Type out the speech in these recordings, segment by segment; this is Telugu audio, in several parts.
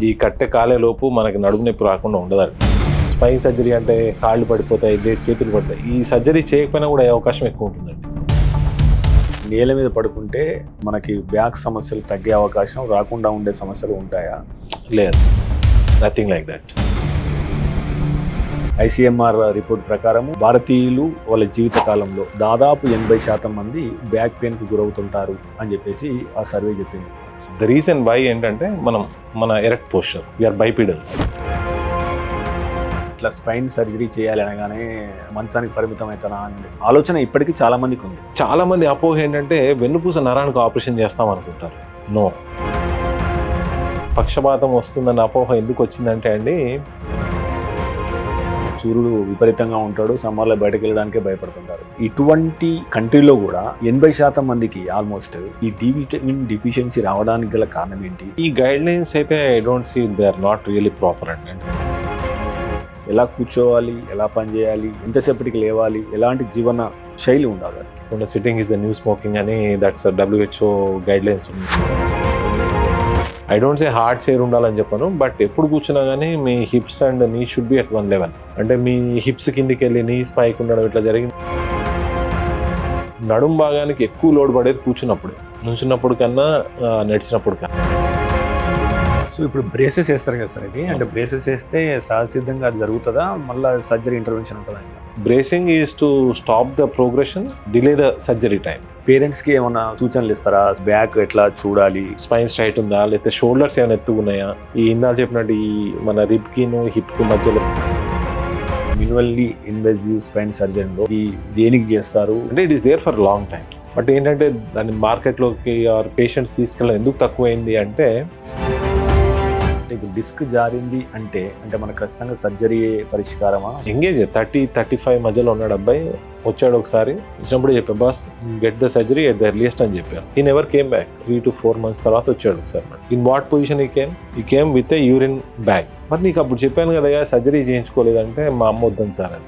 ఈ కట్టె కాలే లోపు మనకి నడుము నొప్పి రాకుండా ఉండదు. స్పైన్ సర్జరీ అంటే కాళ్ళు పడిపోతాయి, చేతులు పడతాయి. ఈ సర్జరీ చేయకపోయినా కూడా అవకాశం ఎక్కువ ఉంటుందండి. నేల మీద పడుకుంటే మనకి బ్యాక్ సమస్యలు తగ్గే అవకాశం, రాకుండా ఉండే సమస్యలు ఉంటాయా? లేదు, nothing like that. ICMR report ప్రకారం భారతీయులు వాళ్ళ జీవిత కాలంలో దాదాపు 80% మంది బ్యాక్ పెయిన్కి గురవుతుంటారు అని చెప్పేసి ఆ సర్వే చెప్పింది. ద రీజన్ వై ఏంటంటే మన ఎరెక్ట్ పోస్చర్, వీఆర్ బైపీడల్స్. ఇట్లా స్పైన్ సర్జరీ చేయాలి అనగానే మంచానికి పరిమితం అవుతానా అని ఆలోచన ఇప్పటికీ చాలా మందికి ఉంది. చాలా మంది అపోహ ఏంటంటే వెన్నుపూస నరానికి ఆపరేషన్ చేస్తాం అనుకుంటారు. నో, పక్షపాతం వస్తుందన్న అపోహ ఎందుకు వచ్చిందంటే అండి, సూర్యుడు విపరీతంగా ఉంటాడు, సమ్మర్లో బయటకు వెళ్ళడానికే భయపడుతుంటారు. ఇటువంటి కంట్రీలో కూడా 80% మందికి ఆల్మోస్ట్ ఈ డి విటమిన్ డిఫిషియన్సీ రావడానికి గల కారణం ఏంటి? ఈ గైడ్ లైన్స్ అయితే I don't see they are not really proper అండి. ఎలా కూర్చోవాలి, ఎలా పనిచేయాలి, ఎంతసేపటికి లేవాలి, ఎలాంటి జీవన శైలి ఉండాలి. Sitting is the new smoking అని దట్స్ WHO గైడ్ లైన్స్ ఉంది. I don't say hard share ఉండాలని చెప్పను, బట్ ఎప్పుడు కూర్చున్నా కానీ మీ హిప్స్ అండ్ నీ షుడ్ బి అట్ 1 level. అంటే మీ హిప్స్ కిందికి వెళ్ళి నీ స్పైక్ ఉండడం ఇట్లా జరిగింది. నడుం భాగానికి ఎక్కువ లోడ్ పడేది కూర్చున్నప్పుడు, నుంచున్నప్పుడు కన్నా నడిచినప్పుడు కన్నా. సో ఇప్పుడు బ్రేసెస్ వేస్తారు కదా సార్, ఇది అంటే బ్రేసెస్ వేస్తే సహజసిద్ధంగా అది జరుగుతుందా, మళ్ళీ సర్జరీ ఇంటర్వెన్షన్ ఉంటుందా? Bracing is to stop the progression, delay the surgery time. పేరెంట్స్కి ఏమైనా సూచనలు ఇస్తారా? బ్యాక్ ఎట్లా చూడాలి, స్పైన్ స్ట్రైట్ ఉందా, లేకపోతే షోల్డర్స్ ఏమైనా ఎత్తుకున్నాయా, ఈ ఇందాక చెప్పినట్టు ఈ మన రిబ్కిను హిప్కి మధ్యలో. మినిమల్లీ ఇన్వెసివ్ స్పైన్ సర్జరీలో ఈ దేనికి చేస్తారు అంటే it is there for long time. But ఏంటంటే దాన్ని మార్కెట్లోకి ఆర్ పేషెంట్స్ తీసుకెళ్ళడం ఎందుకు తక్కువైంది అంటే, డిస్క్ జారింది అంటే మనకు ఖచ్చితంగా సర్జరీ పరిష్కారమా? ఎంగేజ్ 30-35 మధ్యలో ఉన్నాడు అబ్బాయి, వచ్చాడు ఒకసారి, వచ్చినప్పుడు చెప్పా boss get the surgery at the earliest అని చెప్పాను. ఈ never came back. 3 to 4 months తర్వాత వచ్చాడు ఒకసారి. ఇన్ వాట్ పొజిషన్ ఈ came with a urine bag. మరి నీకు అప్పుడు చెప్పాను కదా సర్జరీ చేయించుకోలేదంటే, మా అమ్మ వద్దని సార్ అని.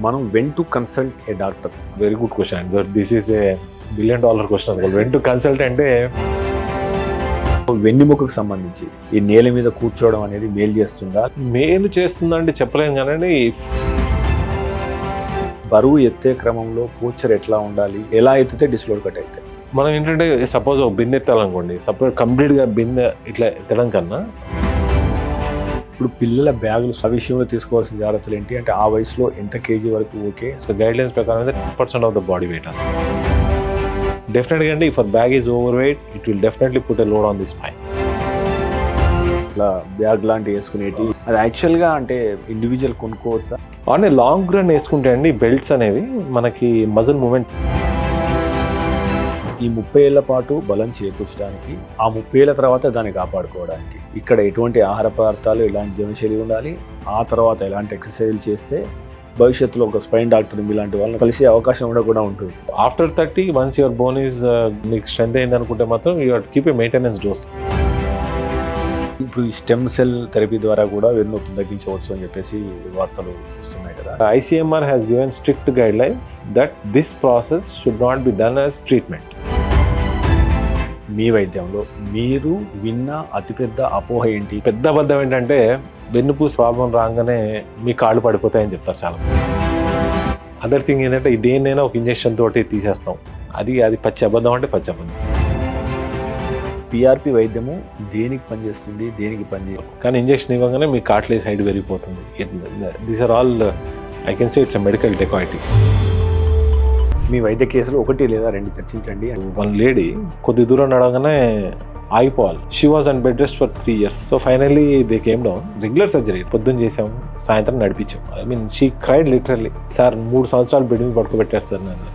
మనం when to consult a doctor? Very good question. This is a $1 billion question. When to consult అంటే, వెన్నెముకకు సంబంధించి ఈ నేల మీద కూర్చోవడం అనేది మేలు చేస్తుందా? మేలు చేస్తుందా అంటే చెప్పలేం కానీ, బరువు ఎత్తే క్రమంలో పోస్చర్ ఎట్లా ఉండాలి, ఎలా ఎత్తితే డిస్లోడ్ కట్ అయితే? మనం ఏంటంటే సపోజ్ ఒక బిన్నె ఎత్తాలనుకోండి, సపోజ్ కంప్లీట్గా బిన్నె ఇట్లా ఎత్తడం కన్నా, ఇప్పుడు పిల్లల బ్యాగులు ఆ విషయంలో తీసుకోవాల్సిన జాగ్రత్తలు ఏంటి అంటే, ఆ వయసులో ఎంత కేజీ వరకు ఓకే? సో గైడ్ లైన్స్ ప్రకారం అయితే 10% ఆఫ్ ద బాడీ వెయిట్ అది డెఫినెట్గా అండి. If a bag is over weight, it will definitely put a load on the spine. ఇట్లా బ్యాగ్ లాంటివి వేసుకునేటి అది యాక్చువల్గా అంటే ఇండివిజువల్ కొనుక్కోవచ్చా? అంటే లాంగ్ రన్ వేసుకుంటే అండి బెల్ట్స్ అనేవి మనకి మజిల్ మూమెంట్. ఈ 30 ఏళ్ల పాటు బలం చేకూర్చడానికి, ఆ 30 ఏళ్ల తర్వాత దాన్ని కాపాడుకోవడానికి ఇక్కడ ఎటువంటి ఆహార పదార్థాలు, ఎలాంటి జీవనశైలి ఉండాలి, ఆ తర్వాత ఎలాంటి ఎక్సర్సైజ్లు చేస్తే భవిష్యత్తులో ఒక స్పైన్ డాక్టర్ ఇలాంటి వాళ్ళని కలిసే అవకాశం కూడా ఉంటుంది. After 30, once your bone is మీకు స్ట్రెంత్ అయింది అనుకుంటే మాత్రం you have to keep a maintenance dose. ఇప్పుడు ఈ స్టెమ్ సెల్ థెరపీ ద్వారా కూడా వెన్నునొప్పిని తగ్గించవచ్చు అని చెప్పేసి వార్తలు వస్తున్నాయి కదా. ICMR has given strict guidelines that this process should not be done as treatment. మీ వైద్యంలో మీరు విన్న అతిపెద్ద అపోహ ఏంటి? పెద్ద అబద్ధం ఏంటంటే, వెన్నుపూస ప్రాబ్లం రాగానే మీ కాళ్ళు పడిపోతాయని చెప్తారు చాలా. అదర్ థింగ్ ఏంటంటే, దేన్నైనా ఒక ఇంజెక్షన్ తోటి తీసేస్తాం. అది పచ్చి అబద్ధం అంటే పచ్చి అబద్ధం. PRP వైద్యము దేనికి పనిచేస్తుంది, దేనికి పనిచేయదు? కానీ ఇంజెక్షన్ ఇవ్వగానే మీ కాట్లేజ్ హైట్ పెరిగిపోతుంది. These are all I can say it's a medical dacoity. మీ వైద్య కేసులు 1 లేదా 2 చర్చించండి. వన్ లేడీ కొద్ది దూరం నడవగానే ఆగిపోవాలి. She was and bed rest for 3 years. So finally they came down. Regular surgery పొద్దున్న చేసాము, సాయంత్రం నడిపించాము. I mean she cried literally. Sir 3 సంవత్సరాలు బెడ్ మీద పడుకోబెట్టారు సార్ నన్ను.